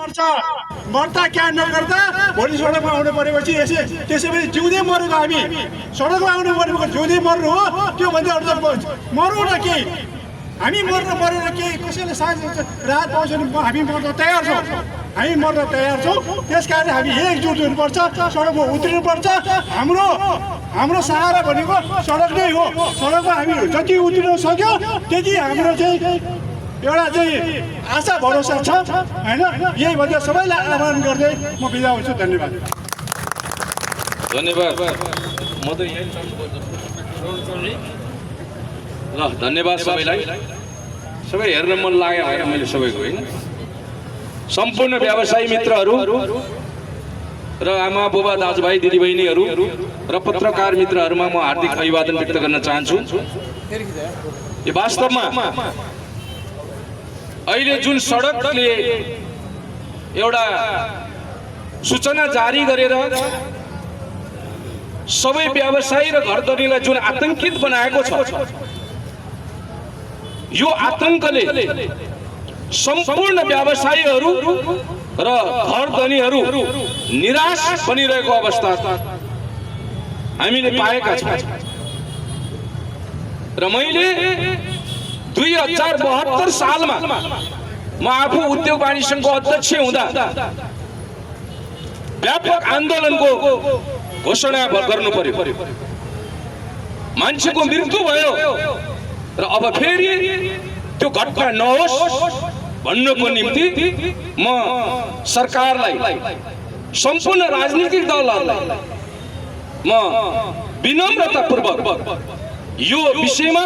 मर्दा क्या नगर्दा भोलि सडकमा आउनु परेपछि त्यसैले जिउँदै मरेको हामी सडकमा आउनु परेको जिउँदै मर्नु हो त्यो भन्दा अरू मरौँ न केही हामी मर्न मरेर केही कसैले साथ राहत पाउँछ भने हामी मर्न तयार छौँ त्यस कारण हामी एकजुट हुनुपर्छ सडकमा उत्रिनुपर्छ हाम्रो सहारा भनेको सडक नै हो सडकमा हामी जति उत्रिन सक्यो त्यति हाम्रो चाहिँ एउटा चाहिँ आशा भरोसा छ हैन यही भन्दा सबैलाई आह्वान गर्दै म बिदा हुन्छु धन्यवाद म त ल धन्यवाद सबैलाई सबै हेर्न मन लाग्यो होइन मैले सबैको होइन सम्पूर्ण व्यवसायी मित्रहरू र आमा बुबा दाजुभाइ दिदीबहिनीहरू र पत्रकार मित्रहरूमा म हार्दिक अभिवादन व्यक्त गर्न चाहन्छु यो वास्तवमा अहिले जुन सडकले एउटा सूचना जारी गरेर सबै व्यवसायी र घरधनीलाई जुन आतंकित बनाएको छ यो आतंकले सम्पूर्ण व्यवसायीहरू र घरधनीहरू निराश बनिरहेको अवस्था हामीले पाएका छौँ र मैले 2072 सालमा म आफू उद्योग वाणिज्य संघको अध्यक्ष हुँदा व्यापक आन्दोलनको घोषणा गर्नु पर्यो मान्छेको मृत्यु भयो र अब फेरि त्यो घटना नहोस् भन्नको निम्ति म सरकारलाई सम्पूर्ण राजनीतिक दलहरूलाई म विनम्रतापूर्वक यो विषयमा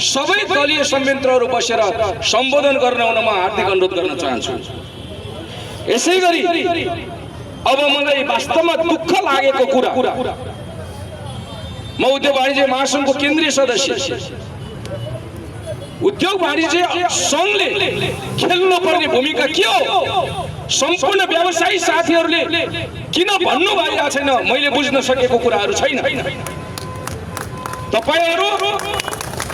सबै दलीय संयन्त्रहरू बसेर सम्बोधन गर्न म हार्दिक अनुरोध गर्न चाहन्छु यसै गरी अब मलाई वास्तवमा दुःख लागेको कुरा म उद्योग वाणिज्य महासंघको केन्द्रीय सदस्य उद्योग वाणिज्य संघले खेल्नु पर्ने भूमिका के हो सम्पूर्ण व्यवसायी साथीहरूले किन भन्नु भइरहेको छैन मैले बुझ्न सकेको कुराहरू छैन तपाईहरु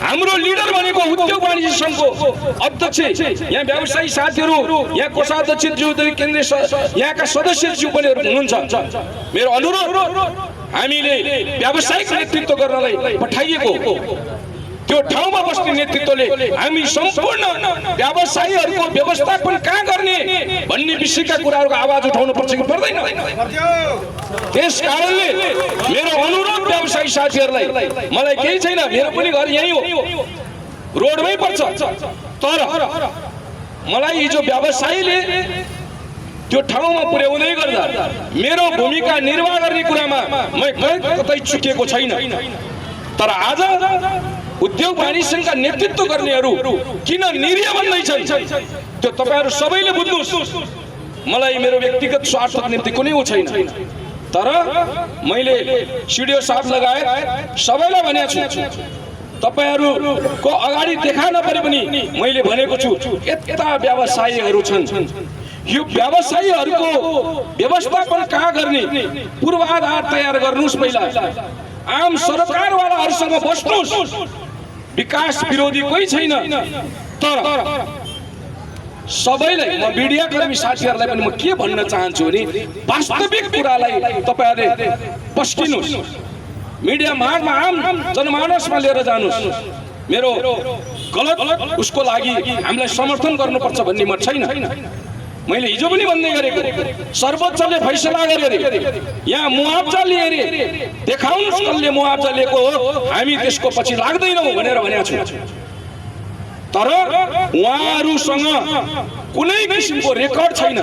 हाम्रो लिडर भनेको उद्योग वाणिज्य संघको अध्यक्ष यहाँ व्यवसायी साथीहरू यहाँ कोषाध्यक्षज्यूदेखि केन्द्रीय यहाँका सदस्यज्यू पनि हुनुहुन्छ मेरो अनुरोध हामीले व्यावसायिक नेतृत्व गर्नलाई पठाइएको त्यो ठाउँमा बस्ने नेतृत्वले हामी सम्पूर्ण व्यवसायीहरूको व्यवस्थापन कहाँ गर्ने भन्ने विषयका कुराहरूको आवाज उठाउनु पर्छ कि पर्दैन त्यस कारणले मेरो अनुरोध व्यवसायी साथीहरूलाई मलाई केही छैन मेरो पनि घर यही हो रोडमै पर्छ तर मलाई हिजो व्यवसायीले त्यो ठाउँमा पुर्याउँदै गर्दा मेरो भूमिका निर्वाह गर्ने कुरामा म कतै चुकेको छैन तर आज उद्योग वाणिज्य संघका नेतृत्व गर्नेहरू किन निरीह बन्दैछन् त्यो तपाईहरु सबैले बुझ्नुस् मलाई मेरो व्यक्तिगत स्वार्थको निम्ति कुनै छैन तर मैले सिडिओ साहब लगायत सबैलाई भनेको छु तपाईहरुको अगाडि देखाउन परे पनि मैले भनेको छु यता व्यवसायीहरू छन् यो व्यवसायीहरूको व्यवस्थापन कहाँ गर्ने पूर्वाधार तयार गर्नुस् पहिला आम सरकारवालाहरूसँग बस्नुस् विकास विरोधी कोही छैन तर सबैलाई म मिडिया कर्मी साथीहरूलाई पनि म के भन्न चाहन्छु भने वास्तविक कुरालाई तपाईहरुले पस्किनुस् मिडिया मार्गमा आम जनमानसमा लिएर जानुस् मेरो गलत उसको लागि हामीलाई समर्थन गर्नुपर्छ भन्ने म छैन मैले हिजो पनि भन्दै गरेको सर्वोच्चले फैसला गरे यहाँ मुआवजा लिए देखाउनुस् कसले मुआवजा लिएको हो हामी त्यसको पछि लाग्दैनौँ भनेर भनेको छु तर उहाँहरुसँग कुनै किसिमको रेकर्ड छैन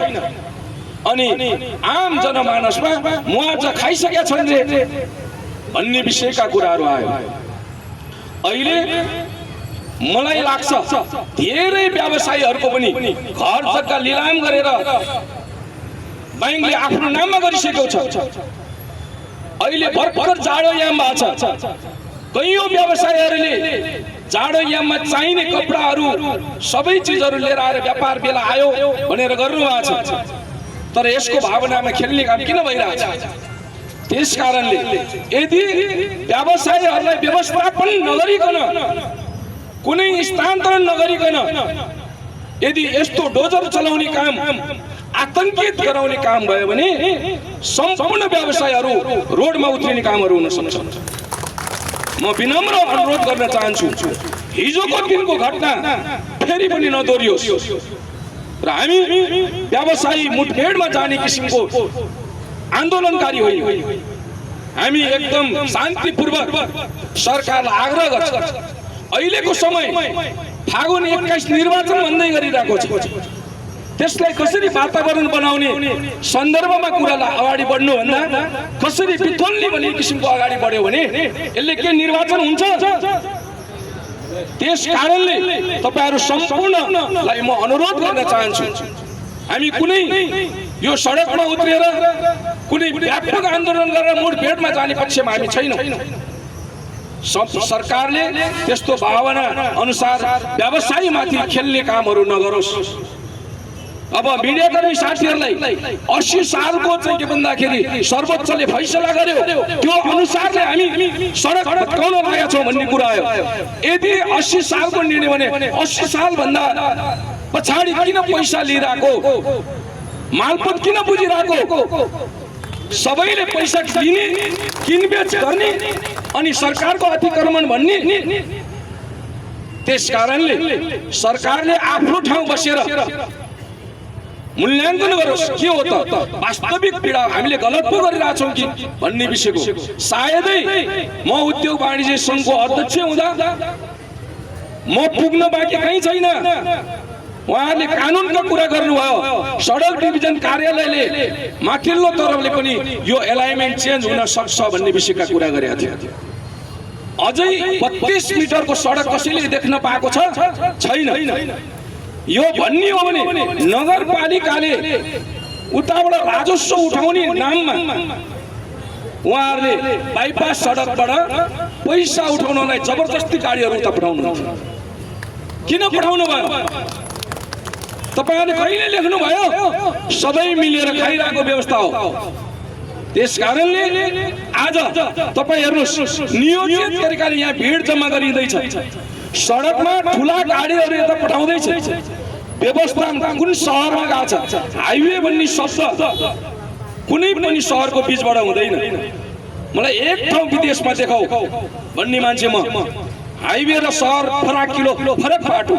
अनि आम जनमानसमा मुआवजा खाइसकेका छन् रे भन्ने विषयका कुराहरू आयो अहिले मलाई लाग्छ धेरै व्यवसायीहरूको पनि घर जग्गा लिलाम गरेर बैंकले आफ्नो नाममा गरिसकेको छ अहिले भर्खर जाडो याम भएको छ कयौं व्यवसायीहरूले जाडो याममा चाहिने कपडाहरू सबै चीजहरू लिएर आएर व्यापार बेला आयो भनेर गर्नु भएको छ तर यसको भावनामा खेल्ने काम किन भइरहेछ त्यस कारणले यदि व्यवसायीहरूलाई व्यवस्थापन नगरिकन कुनै स्थानान्तरण नगरिकन यदि यस्तो डोजर चलाउने काम आतंकित गराउने काम भयो भने सम्पूर्ण व्यवसायहरू रोडमा उत्रिने कामहरू हुन सक्छन्। म विनम्र अनुरोध गर्न चाहन्छु, हिजोको दिनको घटना फेरि पनि नदोहोरियोस् र हामी व्यवसायी मुठभेडमा जाने किसिमको आन्दोलनकारी होइन। हामी एकदम शान्तिपूर्वक सरकारलाई आग्रह गर्छ, अहिलेको समय फागुन 21 निर्वाचन भन्दै गरिरहेको छ, त्यसलाई कसरी वातावरण बनाउने सन्दर्भमा कुरालाई अगाडि बढ्नु भन्दा कसरी पिथोल्ने भन्ने किसिमको अगाडि बढ्यो भने यसले के निर्वाचन हुन्छ। त्यस कारणले तपाईहरु सम्पूर्णलाई म अनुरोध गर्न चाहन्छु, हामी कुनै यो सडकमा उत्रेर कुनै व्यापक आन्दोलन गरेर मुठभेडमा जाने पक्षमा हामी छैनौं। सरकारले त्यस्तो भावना अनुसार व्यवसायीमाथि खेल्ने कामहरू नगरोस्। अब मीडियाकर्मी साथीहरूलाई 80 सालको चाहिँ के भन्दाखेरि सर्वोच्चले फैसला गर्यो, त्यो अनुसारले हामी सडक भत्काउन लागेका छौं भन्ने कुरा आयो। यदि 80 सालको निर्णय भने 80 साल भन्दा पछाडी किन पैसा लिइराको, मालपोत किन बुझिराको, सबैले पैसा दिने किनबेच गर्ने अनि सरकारको अतिक्रमण भन्ने। त्यस कारणले सरकारले आफ्नो ठाउँ बसेर मूल्याङ्कन गरोस्, के हो त वास्तविक पीडा हामीले गलत पो गरिरहेछौँ कि भन्ने विषयको। सायदै म उद्योग वाणिज्य संघको अध्यक्ष हुँदा म पुग्न बाँकी कहीँ छैन। उहाँले कानुनका कुरा गर्नुभयो, सडक डिभिजन कार्यालयले माथिल्लो तर्फले पनि यो एलाइनमेन्ट चेन्ज हुन सक्छ भन्ने विषयका कुरा गरेका थिए। अझै 32 मिटरको सडक कसैले देख्न पाएको छैन। यो भन्ने हो भने नगरपालिकाले उताबाट राजस्व उठाउने नाममा उहाँहरूले बाइपास सडकबाट पैसा उठाउनलाई जबरजस्ती गाडीहरू उता पठाउनु। किन पठाउनु भयो? तपाईहरुले कहिले लेख्नु भयो? सबै मिलेर खाइरहेको व्यवस्था हो। त्यस कारणले आज तपाई हेर्नुस्, नियोजित तरिकाले यहाँ भिड जम्मा गरिँदैछ, सडकमा ठुला गाडीहरू यता पठाउँदैछ। व्यवस्था कुन शहरमा गएको छ? हाइवे भन्ने शब्द कुनै पनि शहरको बीचबाट हुँदैन। मलाई एक ठाउँ विदेशमा देखाऊ भन्ने मान्छे म। हाइवे र शहर फरक किलो फरक बाटो।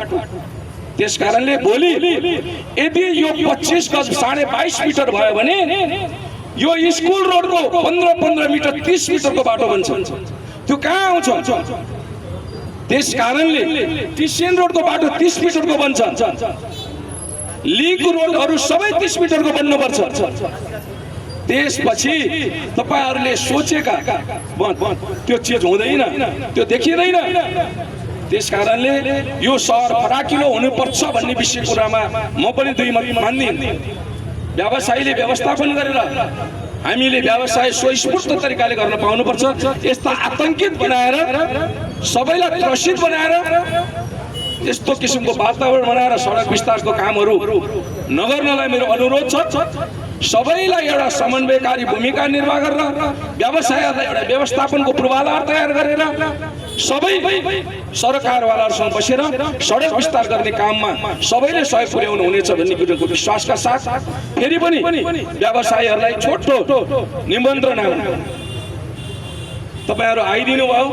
त्यस कारणले भोलि यदि यो 25 गज 22.5 मिटर भयो भने यो स्कुल रोडको 15 मिटर 30 मिटरको बाटो बन्छ। त्यो कहाँ आउँछ? त्यस कारणले टिसियन रोडको बाटो 30 मिटरको बन्छ, लिग रोडहरू सबै 30 मिटरको बन्नुपर्छ। त्यसपछि तपाईहरुले सोचेका त्यो चीज हुँदैन, त्यो देखिँदैन। त्यस कारणले यो शहर फराकिलो हुनुपर्छ भन्ने विषय कुरामा म पनि दुई मत मान्दिन। व्यवसायीले व्यवस्थापन गरेर हामीले व्यवसाय स्वस्फूर्त तरिकाले गर्न पाउनुपर्छ। यस्ता आतंकित बनाएर सबैलाई त्रसित बनाएर यस्तो किसिमको वातावरण बनाएर सडक विस्तारको कामहरू नगर्नलाई मेरो अनुरोध छ। सबैलाई एउटा समन्वयकारी भूमिका निर्वाह गरेर व्यवसायलाई एउटा व्यवस्थापनको पूर्वाधार तयार गरेर सबै सरकारवालाहरूसँग बसेर सडक विस्तार गर्ने काममा सबैले सहयोग पुर्याउनु हुनेछ भन्ने कुराको विश्वासका साथ फेरि पनि व्यवसायीहरूलाई छोटो निमन्त्रणा, तपाईहरु आइदिनु भयो।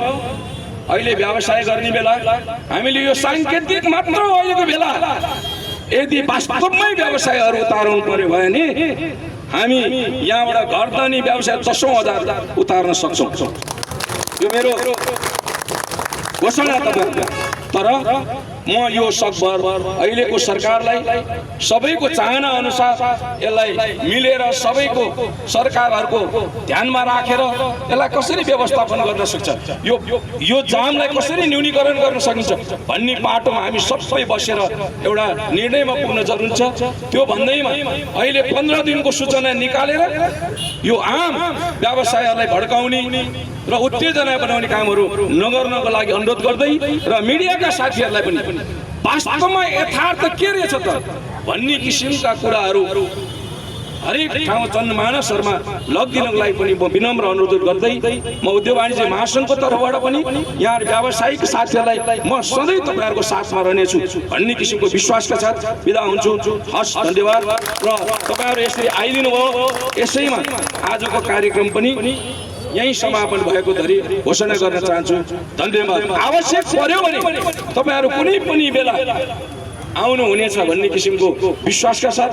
अहिले व्यवसाय गर्ने बेला हामीले यो सांकेतिक मात्र हो अहिलेको बेला। यदि वास्तवमै व्यवसायहरू उतार्नु पर्यो भने हामी यहाँबाट गर्दनी व्यवसाय 10,000 उतार्न सक्छौँ। यो मेरो घोषणा तपाईहरु। तर म यो सकभर अहिलेको सरकारलाई सबैको चाहना अनुसार यसलाई मिलेर सबैको सरकारहरुको ध्यानमा राखेर यसलाई कसरी व्यवस्थापन गर्न सक्छ, यो जामलाई कसरी न्यूनीकरण गर्न सकिन्छ भन्ने पाटोमा हामी सबै बसेर एउटा निर्णयमा पुग्न जरुरी छ। त्यो भन्दैमा अहिले 15 दिनको सूचना निकालेर यो आम व्यवसायलाई भड्काउने र उत्तेजना बनाउने कामहरू नगर्नको लागि अनुरोध गर्दै र मिडियाका साथीहरूलाई पनि वास्तवमा यथार्थ के रहेछ त भन्ने किसिमका कुराहरू हरेक ठाउँ जनमानसहरूमा लगिदिनको लागि पनि म विनम्र अनुरोध गर्दै म उद्योग वाणिज्य महासङ्घको तर्फबाट पनि यहाँ व्यावसायिक साथीहरूलाई म सधैँ तपाईँहरूको साथमा रहनेछु भन्ने किसिमको विश्वासका साथ बिदा हुन्छु। हस्, धन्यवाद। र तपाईँहरू यसरी आइदिनु भयो, यसैमा आजको कार्यक्रम पनि यही समापन भएको धरि घोषणा गर्न चाहन्छु। धन्यवाद। आवश्यक पर्यो भने तपाईँहरू कुनै पनि बेला आउनु हुनेछ भन्ने किसिमको विश्वासका साथ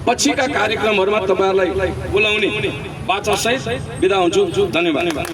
पछिका कार्यक्रमहरूमा तपाईँहरूलाई बोलाउने बाचासहित बिदा हुन्छु। धन्यवाद।